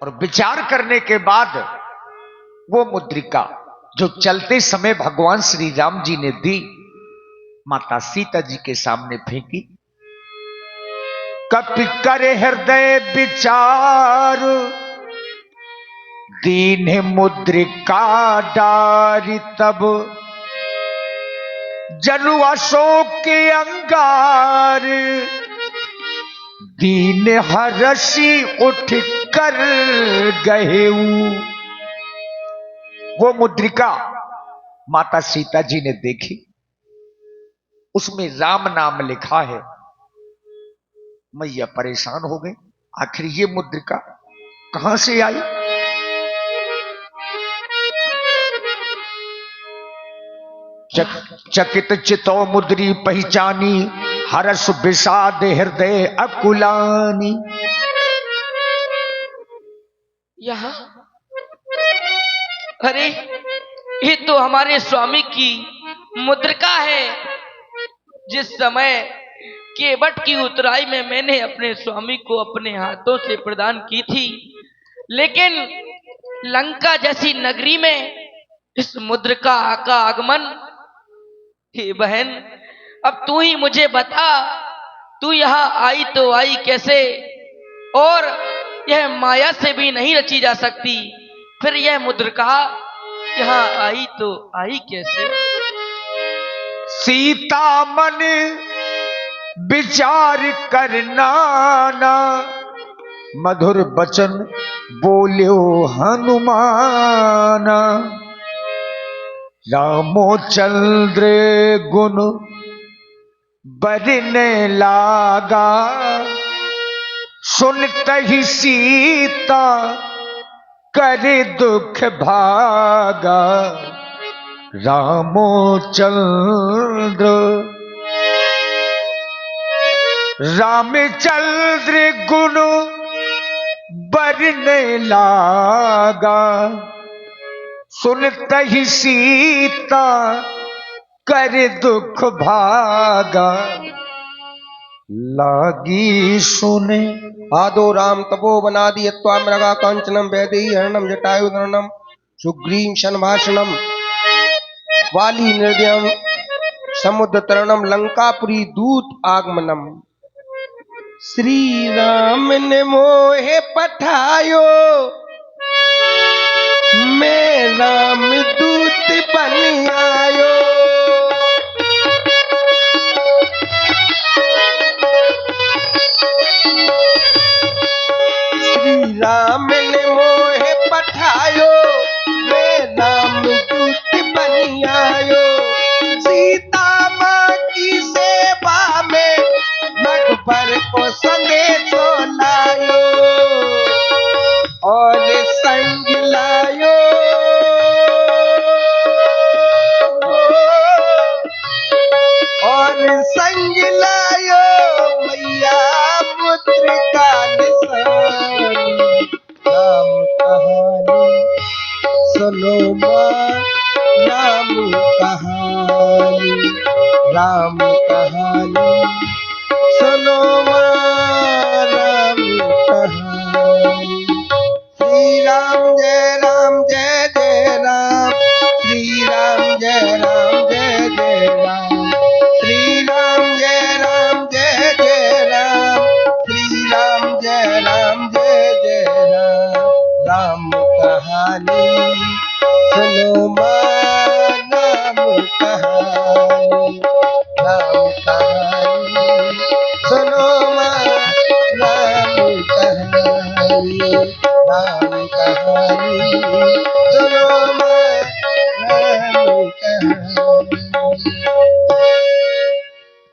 और विचार करने के बाद वो मुद्रिका जो चलते समय भगवान श्री राम जी ने दी, माता सीता जी के सामने फेंकी। कपि करे हृदय विचार, दीन मुद्रिका डारी तब, जनु अशोक के अंगार, दीन हर्षी उठ कर गहेऊ। वो मुद्रिका माता सीता जी ने देखी, उसमें राम नाम लिखा है। मैया परेशान हो गई, आखिर ये मुद्रिका कहां से आई। चकित चितो मुद्री पहचानी, हर्ष विषाद हृदय अकुलानी। यहाँ अरे ये तो हमारे स्वामी की मुद्रिका है। जिस समय केवट की उतराई में मैंने अपने स्वामी को अपने हाथों से प्रदान की थी, लेकिन लंका जैसी नगरी में इस मुद्रिका का आगमन। हे बहन, अब तू ही मुझे बता, तू यहाँ आई तो आई कैसे, और यह माया से भी नहीं रची जा सकती, फिर यह मुद्रिका यहाँ आई तो आई कैसे। सीता मन विचार करना ना, मधुर बचन बोल्यो हनुमाना। रामोचंद्र गुण बरने लागा, सुनत ही सीता करे दुख भागा। रामचंद्र गुण बरने लागा, सुनत ही सीता कर दुख भागा। लागी सुने आदो राम तपो वनादि यत्वा मृगा कांचनम वैदेही हरणम जटायुधरणम सुग्रीव संभाषणम वाली निर्दयम समुद्र तरणम लंकापुरी दूत आगमनम। श्री राम ने मोहे पठायो, मैं राम दूत बन आयो। श्री राम ने मोहे पठायो, मैं राम दूत बन आयो। सीता माँ की सेवा में रघुबर को संदेश लायो, और संग लायो, और संग लायो मैया मुद्रिका निशानी। राम कहानी सुनो माँ, राम कहानी, राम कहानी सुनो माँ, राम कहानी। श्री राम जय राम जय जय राम, श्री राम जय राम जय जय राम, श्री राम जय राम जय जय राम, श्री राम जय राम जय जय राम। राम कहानी सुनो माँ, राम कहानी, राम कहानी सुनो माँ, राम कहानी, राम कहानी सुनो माँ, राम कहानी।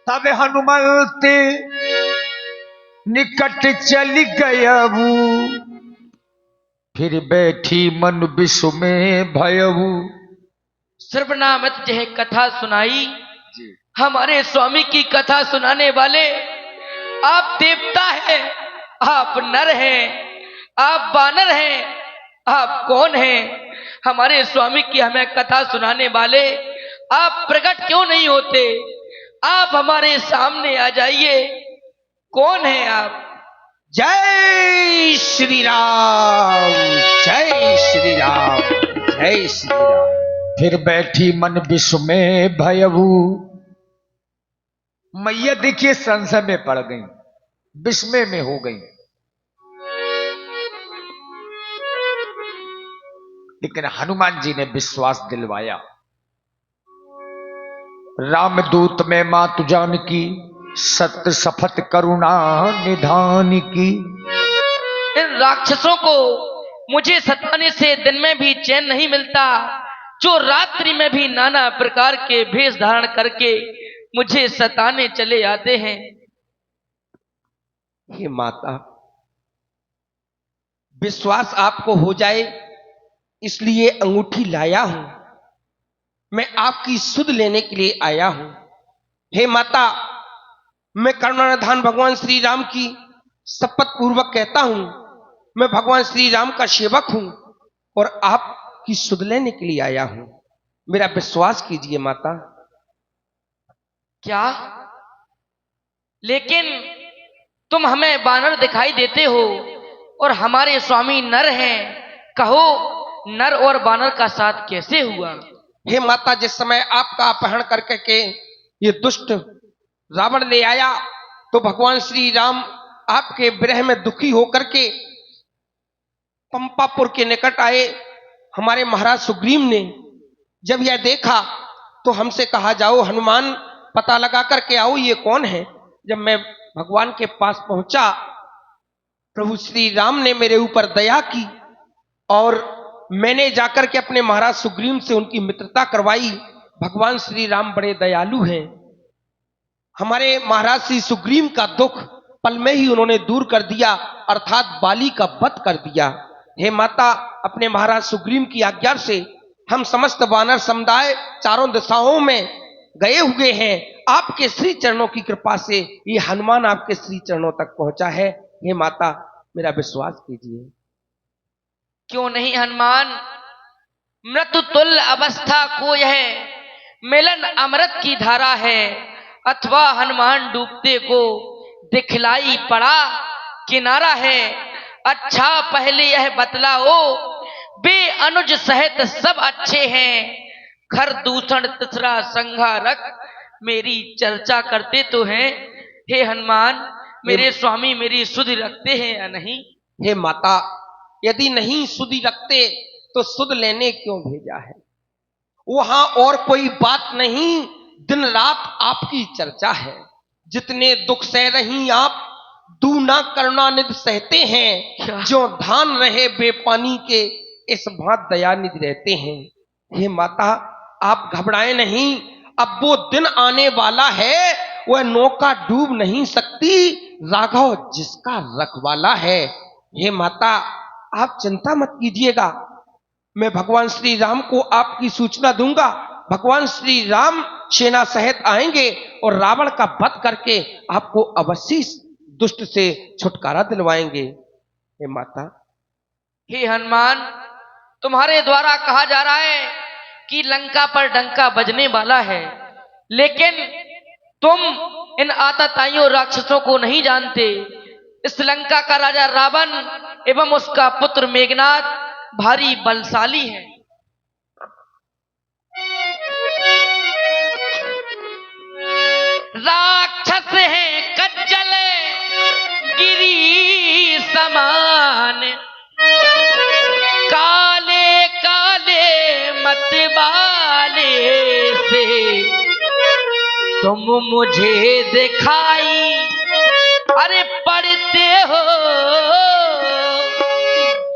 तब हनुमंत निकट चल गयऊ, फिर बैठी मन विषु में भयऊ। सर्वनामत यह कथा सुनाई। हमारे स्वामी की कथा सुनाने वाले आप देवता हैं, आप नर हैं, आप वानर हैं, आप कौन हैं। हमारे स्वामी की हमें कथा सुनाने वाले आप प्रकट क्यों नहीं होते। आप हमारे सामने आ जाइए, कौन है आप। जय श्री राम, जय श्री राम, जय श्री राम। फिर बैठी मन विश्व में भयभू। मैया देखिए संशय में पड़ गई, विस्मय में हो गई। लेकिन हनुमान जी ने विश्वास दिलवाया। रामदूत में मातु जानकी, सत्य शपथ करुणा निधान की। इन राक्षसों को मुझे सताने से दिन में भी चैन नहीं मिलता, जो रात्रि में भी नाना प्रकार के भेष धारण करके मुझे सताने चले आते हैं। हे माता, विश्वास आपको हो जाए इसलिए अंगूठी लाया हूं। मैं आपकी सुध लेने के लिए आया हूं। हे माता, मैं करुणानिधान भगवान श्री राम की शपथ पूर्वक कहता हूं, मैं भगवान श्री राम का सेवक हूं और आपकी सुध लेने के लिए आया हूं। मेरा विश्वास कीजिए माता। क्या? लेकिन तुम हमें बानर दिखाई देते हो और हमारे स्वामी नर हैं। कहो, नर और बानर का साथ कैसे हुआ? हे माता, जिस समय आपका अपहरण करके के ये दुष्ट रावण ले आया, तो भगवान श्री राम आपके विरह में दुखी होकर के पंपापुर के निकट आए। हमारे महाराज सुग्रीव ने जब यह देखा तो हमसे कहा, जाओ हनुमान, पता लगा करके आओ ये कौन है। जब मैं भगवान के पास पहुंचा, प्रभु श्री राम ने मेरे ऊपर दया की और मैंने जाकर के अपने महाराज सुग्रीव से उनकी मित्रता करवाई। भगवान श्री राम बड़े दयालु हैं। हमारे महाराज श्री सुग्रीव का दुख पल में ही उन्होंने दूर कर दिया, अर्थात बाली का वध कर दिया। हे माता, अपने महाराज सुग्रीव की आज्ञा से हम समस्त वानर समुदाय चारों दिशाओं में गए हुए हैं। आपके श्री चरणों की कृपा से ये हनुमान आपके श्री चरणों तक पहुंचा है। हे माता, मेरा विश्वास कीजिए। क्यों नहीं हनुमान, मृत्यु तुल्य अवस्था को यह मिलन अमृत की धारा है। अथवा हनुमान डूबते को दिखलाई पड़ा किनारा है। अच्छा पहले यह बतलाओ, बे अनुज सहित सब अच्छे हैं। खर दूषण तीसरा संघारक मेरी चर्चा करते तो हैं। हे हनुमान, मेरे स्वामी मेरी सुधि रखते हैं या नहीं? हे माता, यदि नहीं सुधि रखते तो सुध लेने क्यों भेजा है? वहां और कोई बात नहीं, दिन रात आपकी चर्चा है। जितने दुख सह रही आप, दूना करुणानिधि सहते हैं। जो धान रहे बेपानी के, इस भांत दयानिधि रहते हैं। हे माता, आप घबराएं नहीं, अब वो दिन आने वाला है, वह नौका डूब नहीं सकती। राघव जिसका रखवाला है। हे माता, आप चिंता मत कीजिएगा, मैं भगवान श्री राम को आपकी सूचना दूंगा। भगवान श्री राम सेना सहित आएंगे और रावण का वध करके आपको अवश्य दुष्ट से छुटकारा दिलवाएंगे। हे माता। हे हनुमान, तुम्हारे द्वारा कहा जा रहा है कि लंका पर डंका बजने वाला है, लेकिन तुम इन आतताइयों राक्षसों को नहीं जानते। इस लंका का राजा रावण एवं उसका पुत्र मेघनाद भारी बलशाली है। राक्षस है कज्जल गिरी समान, काले काले मतवाले से तुम मुझे दिखाई अरे पढ़ते हो।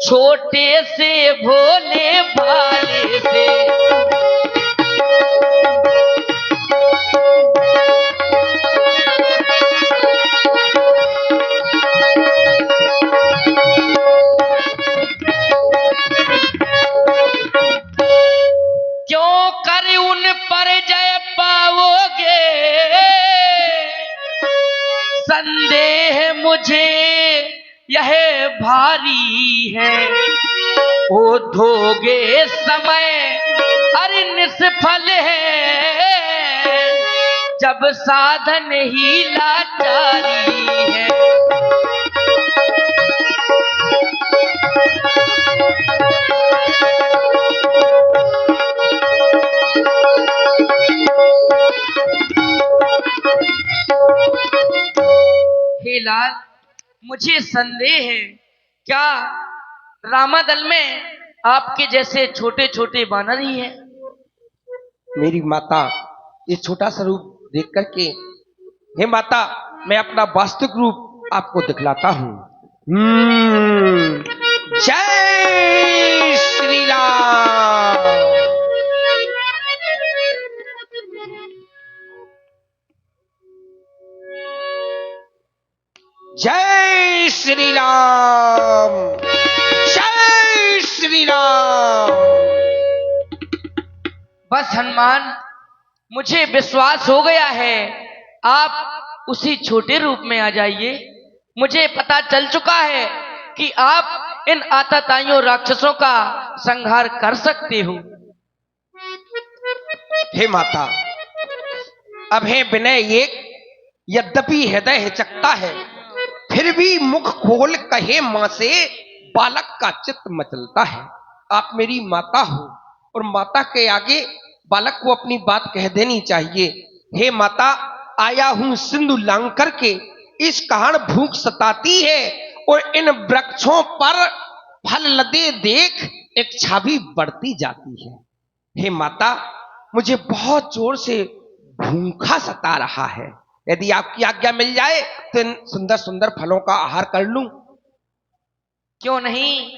छोटे से भोले भाले से क्यों कर उन पर जय पाओगे, संदेह मुझे यह भारी है। ओ धोगे समय अरे निष्फल है, जब साधन ही लाचारी है। हे लाल, मुझे संदेह है, क्या रामादल में आपके जैसे छोटे छोटे बानर ही हैं? मेरी माता, ये छोटा सा रूप देख करके, हे माता, मैं अपना वास्तविक रूप आपको दिखलाता हूँ। जय श्री राम। जय श्री राम। जय श्री राम। बस हनुमान, मुझे विश्वास हो गया है, आप उसी छोटे रूप में आ जाइए। मुझे पता चल चुका है कि आप इन आतताइयों राक्षसों का संहार कर सकते हो। हे माता, अब है विनय एक, यद्यपि हृदय हिचकता है, फिर भी मुख खोल कहे मां से बालक का चित्त मचलता है। आप मेरी माता हो और माता के आगे बालक को अपनी बात कह देनी चाहिए। हे माता, आया हूं सिंधु लांग करके, इस कारण भूख सताती है और इन वृक्षों पर फल लदे देख इच्छा भी बढ़ती जाती है। हे माता, मुझे बहुत जोर से भूखा सता रहा है। यदि आपकी आज्ञा मिल जाए तो इन सुंदर सुंदर फलों का आहार कर लूं। क्यों नहीं,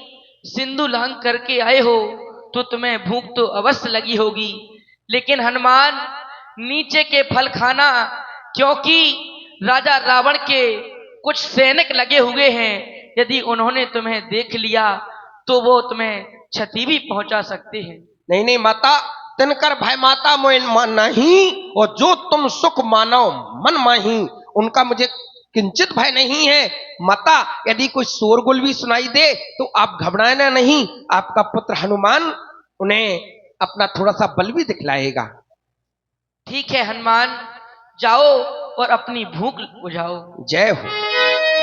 सिंधु लांग करके आए हो तो तुम्हें भूख तो अवश्य लगी होगी, लेकिन हनुमान, नीचे के फल खाना, क्योंकि राजा रावण के कुछ सैनिक लगे हुए हैं। यदि उन्होंने तुम्हें देख लिया तो वो तुम्हें क्षति भी पहुंचा सकते हैं। नहीं नहीं माता, तिनकर भय माता मोह नहीं, और जो तुम सुख मानो मन माही, उनका मुझे किंचित भय नहीं है। माता, यदि कोई शोरगुल भी सुनाई दे तो आप घबराना नहीं। आपका पुत्र हनुमान उन्हें अपना थोड़ा सा बल भी दिखलाएगा। ठीक है हनुमान, जाओ और अपनी भूख बुझाओ। जय हो।